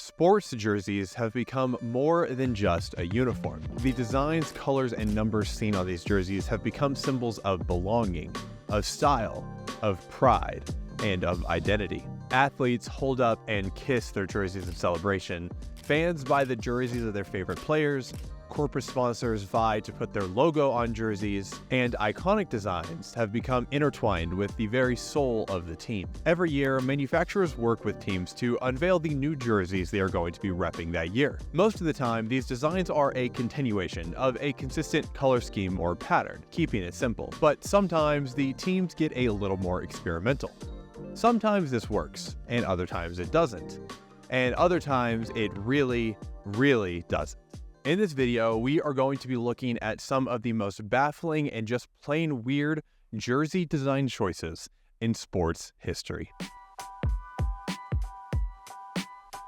Sports jerseys have become more than just a uniform. The designs, colors, and numbers seen on these jerseys have become symbols of belonging, of style, of pride, and of identity. Athletes hold up and kiss their jerseys in celebration. Fans buy the jerseys of their favorite players. Corporate sponsors vie to put their logo on jerseys, and iconic designs have become intertwined with the very soul of the team. Every year, manufacturers work with teams to unveil the new jerseys they are going to be repping that year. Most of the time, these designs are a continuation of a consistent color scheme or pattern, keeping it simple. But sometimes the teams get a little more experimental. Sometimes this works, and other times it doesn't. And other times it really doesn't. In this video, we are going to be looking at some of the most baffling and just plain weird jersey design choices in sports history.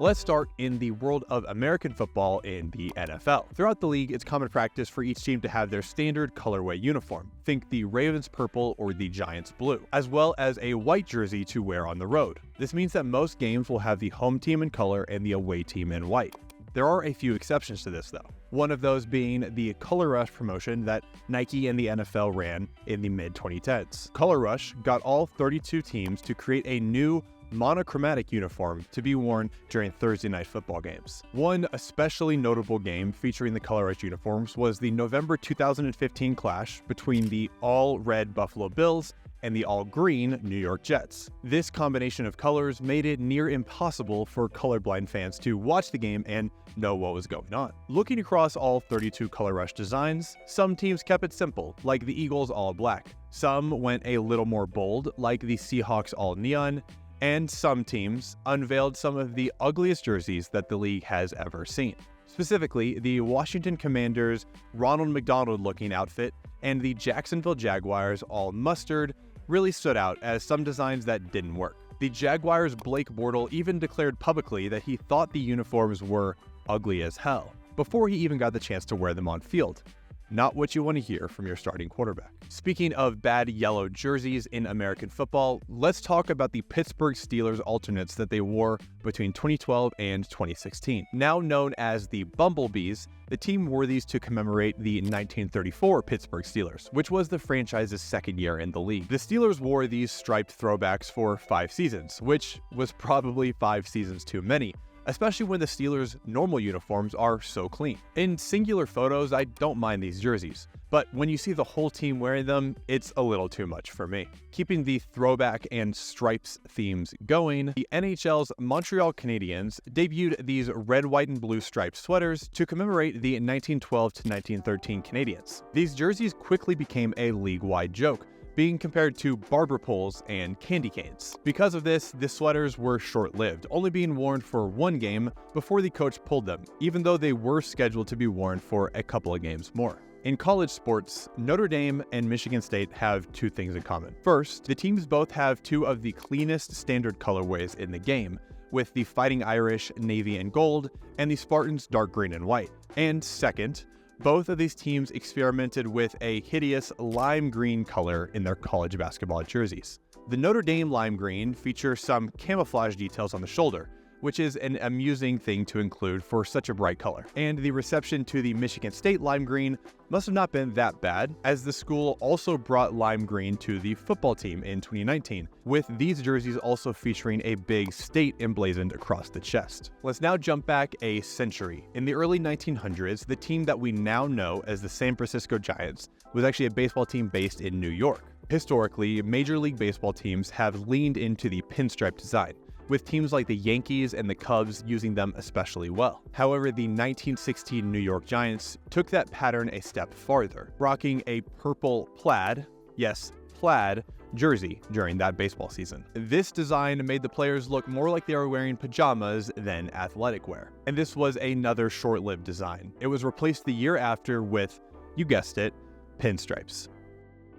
Let's start in the world of American football in the NFL. Throughout the league, it's common practice for each team to have their standard colorway uniform. Think the Ravens purple or the Giants blue, as well as a white jersey to wear on the road. This means that most games will have the home team in color and the away team in white. There are a few exceptions to this, though. One of those being the Color Rush promotion that Nike and the NFL ran in the mid-2010s. Color Rush got all 32 teams to create a new monochromatic uniform to be worn during Thursday night football games. One especially notable game featuring the Color Rush uniforms was the November 2015 clash between the all-red Buffalo Bills and the all-green New York Jets. This combination of colors made it near impossible for colorblind fans to watch the game and know what was going on. Looking across all 32 Color Rush designs, some teams kept it simple, like the Eagles all black. Some went a little more bold, like the Seahawks all neon, and some teams unveiled some of the ugliest jerseys that the league has ever seen. Specifically, the Washington Commanders' Ronald McDonald-looking outfit and the Jacksonville Jaguars' all mustard really stood out as some designs that didn't work. The Jaguars' Blake Bortles even declared publicly that he thought the uniforms were ugly as hell before he even got the chance to wear them on field. Not what you want to hear from your starting quarterback. Speaking of bad yellow jerseys in American football, let's talk about the Pittsburgh Steelers alternates that they wore between 2012 and 2016. Now known as the Bumblebees, the team wore these to commemorate the 1934 Pittsburgh Steelers, which was the franchise's second year in the league. The Steelers wore these striped throwbacks for 5 seasons, which was probably 5 seasons too many, especially when the Steelers' normal uniforms are so clean. In singular photos, I don't mind these jerseys, but when you see the whole team wearing them, it's a little too much for me. Keeping the throwback and stripes themes going, the NHL's Montreal Canadiens debuted these red, white, and blue striped sweaters to commemorate the 1912 to 1913 Canadiens. These jerseys quickly became a league-wide joke, being compared to barber poles and candy canes. Because of this, the sweaters were short-lived, only being worn for 1 game before the coach pulled them, even though they were scheduled to be worn for a couple of games more. In college sports, Notre Dame and Michigan State have 2 things in common. First, the teams both have 2 of the cleanest standard colorways in the game, with the Fighting Irish navy and gold and the Spartans dark green and white. And second, both of these teams experimented with a hideous lime green color in their college basketball jerseys. The Notre Dame lime green features some camouflage details on the shoulder, which is an amusing thing to include for such a bright color. And the reception to the Michigan State lime green must have not been that bad, as the school also brought lime green to the football team in 2019, with these jerseys also featuring a big state emblazoned across the chest. Let's now jump back a century. In the early 1900s, the team that we now know as the San Francisco Giants was actually a baseball team based in New York. Historically, Major League Baseball teams have leaned into the pinstripe design, with teams like the Yankees and the Cubs using them especially well. However, the 1916 New York Giants took that pattern a step farther, rocking a purple plaid, yes, plaid, jersey during that baseball season. This design made the players look more like they were wearing pajamas than athletic wear. And this was another short-lived design. It was replaced the year after with, you guessed it, pinstripes.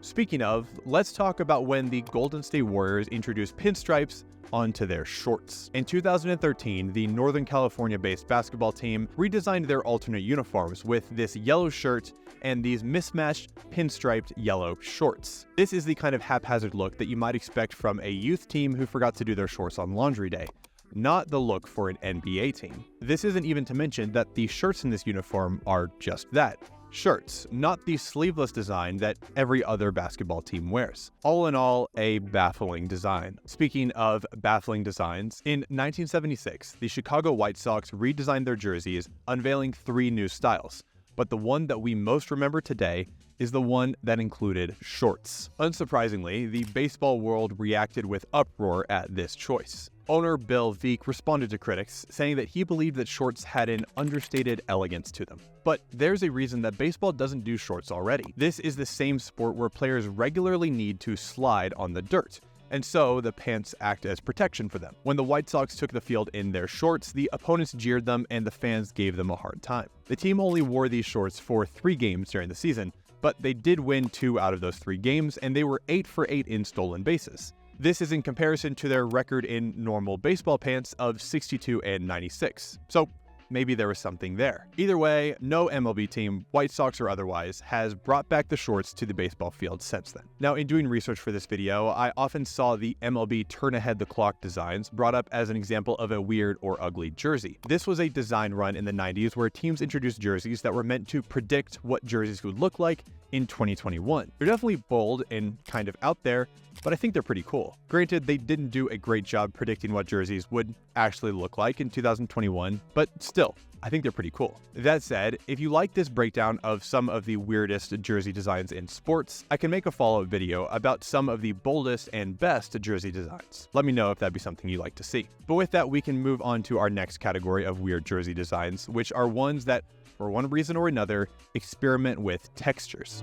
Speaking of, let's talk about when the Golden State Warriors introduced pinstripes onto their shorts. In 2013, the Northern California-based basketball team redesigned their alternate uniforms with this yellow shirt and these mismatched pinstriped yellow shorts. This is the kind of haphazard look that you might expect from a youth team who forgot to do their shorts on laundry day. not the look for an NBA team. This isn't even to mention that the shirts in this uniform are just that. Shirts, not the sleeveless design that every other basketball team wears. All in all, a baffling design. Speaking of baffling designs, in 1976, the Chicago White Sox redesigned their jerseys, unveiling 3 new styles. But the one that we most remember today is the one that included shorts. Unsurprisingly, the baseball world reacted with uproar at this choice. Owner Bill Veeck responded to critics, saying that he believed that shorts had an understated elegance to them. But there's a reason that baseball doesn't do shorts already. This is the same sport where players regularly need to slide on the dirt, and so the pants act as protection for them. When the White Sox took the field in their shorts, the opponents jeered them and the fans gave them a hard time. The team only wore these shorts for 3 games during the season, but they did win 2 out of those 3 games, and they were 8 for 8 in stolen bases. This is in comparison to their record in normal baseball pants of 62 and 96. So maybe there was something there. Either way, no MLB team, White Sox or otherwise, has brought back the shorts to the baseball field since then. Now, in doing research for this video, I often saw the MLB turn ahead the clock designs brought up as an example of a weird or ugly jersey. This was a design run in the 90s where teams introduced jerseys that were meant to predict what jerseys would look like in 2021. They're definitely bold and kind of out there, but I think they're pretty cool. Granted, they didn't do a great job predicting what jerseys would actually look like in 2021, but still, I think they're pretty cool. That said, if you like this breakdown of some of the weirdest jersey designs in sports, I can make a follow-up video about some of the boldest and best jersey designs. Let me know if that'd be something you'd like to see. But with that, we can move on to our next category of weird jersey designs, which are ones that, for one reason or another, experiment with textures.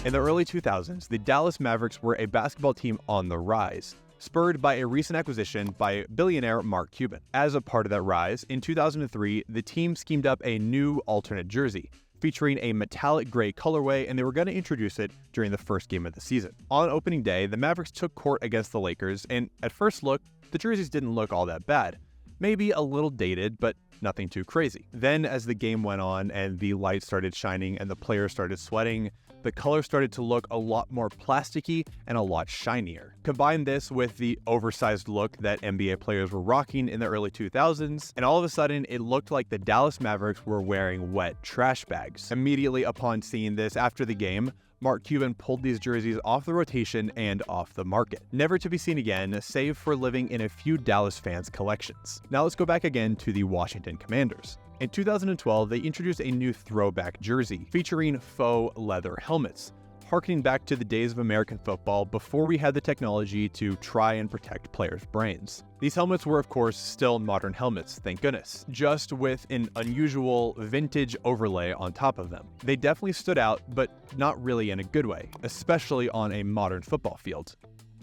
In the early 2000s, the Dallas Mavericks were a basketball team on the rise, spurred by a recent acquisition by billionaire Mark Cuban. As a part of that rise, in 2003, the team schemed up a new alternate jersey, featuring a metallic gray colorway, and they were going to introduce it during the first game of the season. On opening day, the Mavericks took court against the Lakers, and at first look, the jerseys didn't look all that bad. Maybe a little dated, but nothing too crazy. Then, as the game went on and the lights started shining and the players started sweating, the color started to look a lot more plasticky and a lot shinier. Combine this with the oversized look that NBA players were rocking in the early 2000s, and all of a sudden it looked like the Dallas Mavericks were wearing wet trash bags. Immediately upon seeing this after the game, Mark Cuban pulled these jerseys off the rotation and off the market, never to be seen again, save for living in a few Dallas fans' collections. Now let's go back again to the Washington Commanders. In 2012, they introduced a new throwback jersey featuring faux leather helmets, harkening back to the days of American football before we had the technology to try and protect players' brains. These helmets were, of course, still modern helmets, thank goodness, just with an unusual vintage overlay on top of them. They definitely stood out, but not really in a good way, especially on a modern football field.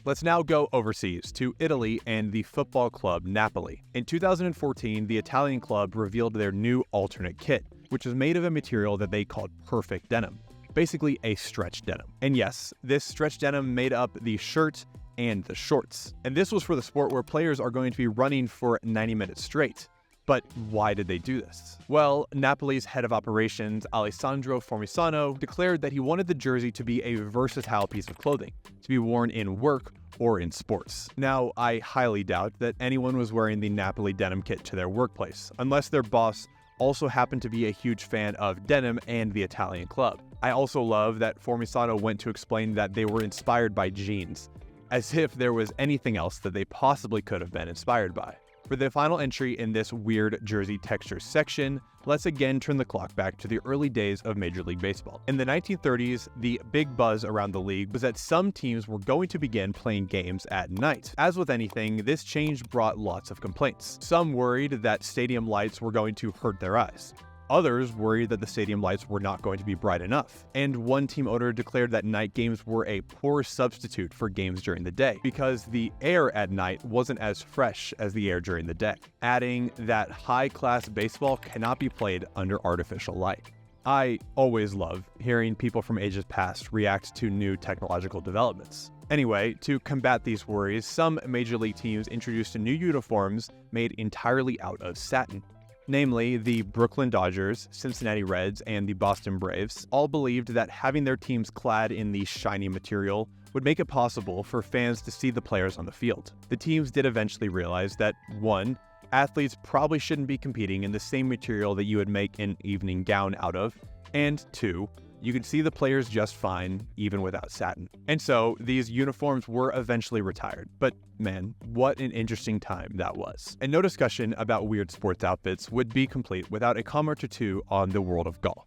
Let's now go overseas to Italy and the football club Napoli. In 2014, the Italian club revealed their new alternate kit, which was made of a material that they called perfect denim, basically a stretch denim. And yes, this stretch denim made up the shirt and the shorts. And this was for the sport where players are going to be running for 90 minutes straight. But why did they do this? Well, Napoli's head of operations, Alessandro Formisano, declared that he wanted the jersey to be a versatile piece of clothing, to be worn in work or in sports. Now, I highly doubt that anyone was wearing the Napoli denim kit to their workplace, unless their boss also happened to be a huge fan of denim and the Italian club. I also love that Formisano went to explain that they were inspired by jeans, as if there was anything else that they possibly could have been inspired by. For the final entry in this weird jersey texture section, let's again turn the clock back to the early days of Major League Baseball. In the 1930s, the big buzz around the league was that some teams were going to begin playing games at night. As with anything, this change brought lots of complaints. Some worried that stadium lights were going to hurt their eyes. Others worried that the stadium lights were not going to be bright enough. And one team owner declared that night games were a poor substitute for games during the day because the air at night wasn't as fresh as the air during the day, adding that high-class baseball cannot be played under artificial light. I always love hearing people from ages past react to new technological developments. Anyway, to combat these worries, some Major League teams introduced new uniforms made entirely out of satin. Namely, the Brooklyn Dodgers, Cincinnati Reds, and the Boston Braves all believed that having their teams clad in the shiny material would make it possible for fans to see the players on the field. The teams did eventually realize that 1. Athletes probably shouldn't be competing in the same material that you would make an evening gown out of, and 2. You could see the players just fine, even without satin. And so, these uniforms were eventually retired. But man, what an interesting time that was. And no discussion about weird sports outfits would be complete without a comment or two on the world of golf.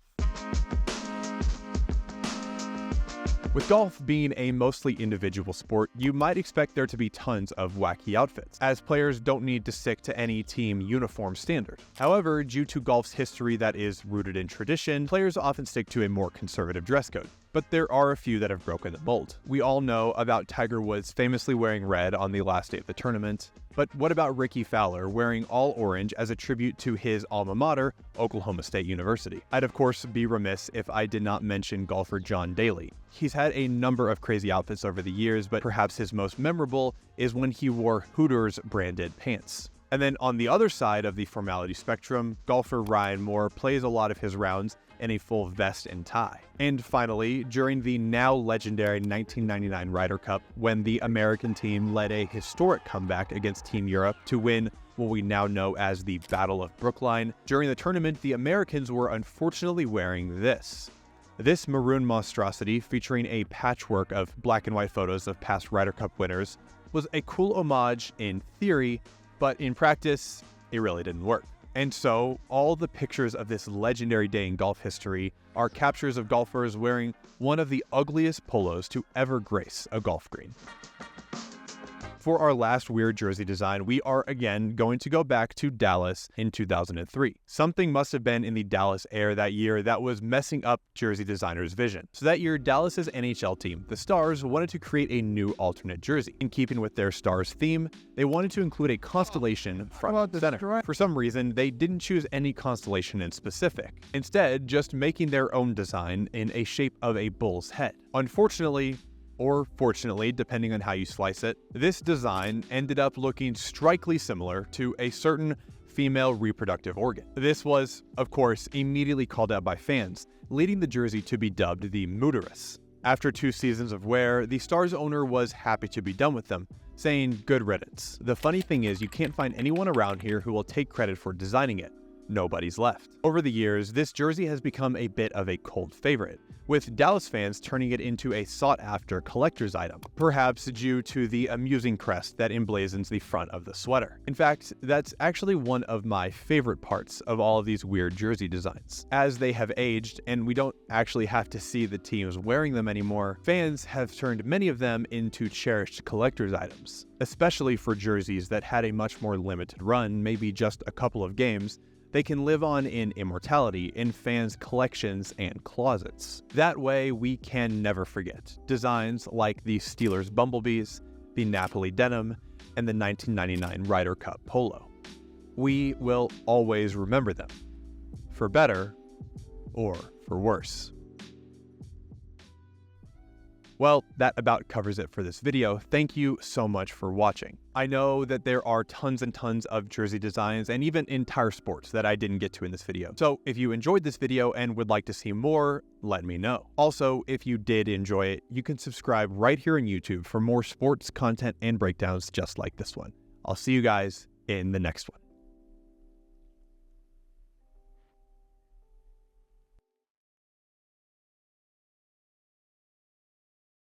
With golf being a mostly individual sport, you might expect there to be tons of wacky outfits, as players don't need to stick to any team uniform standard. However, due to golf's history that is rooted in tradition, players often stick to a more conservative dress code. But there are a few that have broken the mold. We all know about Tiger Woods famously wearing red on the last day of the tournament, but what about Ricky Fowler wearing all orange as a tribute to his alma mater, Oklahoma State University? I'd of course be remiss if I did not mention golfer John Daly. He's had a number of crazy outfits over the years, but perhaps his most memorable is when he wore Hooters branded pants. And then on the other side of the formality spectrum, golfer Ryan Moore plays a lot of his rounds in a full vest and tie. And finally, during the now legendary 1999 Ryder Cup, when the American team led a historic comeback against Team Europe to win what we now know as the Battle of Brookline, during the tournament, the Americans were unfortunately wearing this. This maroon monstrosity, featuring a patchwork of black and white photos of past Ryder Cup winners, was a cool homage in theory, but in practice, it really didn't work. And so, all the pictures of this legendary day in golf history are captures of golfers wearing one of the ugliest polos to ever grace a golf green. For our last weird jersey design, we are again going to go back to Dallas in 2003. Something must have been in the Dallas air that year that was messing up jersey designers' vision. So that year, Dallas's NHL team, the Stars, wanted to create a new alternate jersey. In keeping with their Stars theme, they wanted to include a constellation front and center. For some reason, they didn't choose any constellation in specific, instead just making their own design in a shape of a bull's head. Unfortunately, or fortunately, depending on how you slice it, this design ended up looking strikingly similar to a certain female reproductive organ. This was, of course, immediately called out by fans, leading the jersey to be dubbed the Mooterus. After 2 seasons of wear, the Stars owner was happy to be done with them, saying good riddance. The funny thing is, you can't find anyone around here who will take credit for designing it. Nobody's left. Over the years, this jersey has become a bit of a cult favorite, with Dallas fans turning it into a sought-after collector's item, perhaps due to the amusing crest that emblazons the front of the sweater. In fact, that's actually one of my favorite parts of all of these weird jersey designs. As they have aged, and we don't actually have to see the teams wearing them anymore, fans have turned many of them into cherished collector's items, especially for jerseys that had a much more limited run, maybe just a couple of games. They can live on in immortality in fans' collections and closets. That way, we can never forget designs like the Steelers Bumblebees, the Napoli Denim, and the 1999 Ryder Cup Polo. We will always remember them, for better or for worse. Well, that about covers it for this video. Thank you so much for watching. I know that there are tons and tons of jersey designs and even entire sports that I didn't get to in this video. So if you enjoyed this video and would like to see more, let me know. Also, if you did enjoy it, you can subscribe right here on YouTube for more sports content and breakdowns just like this one. I'll see you guys in the next one.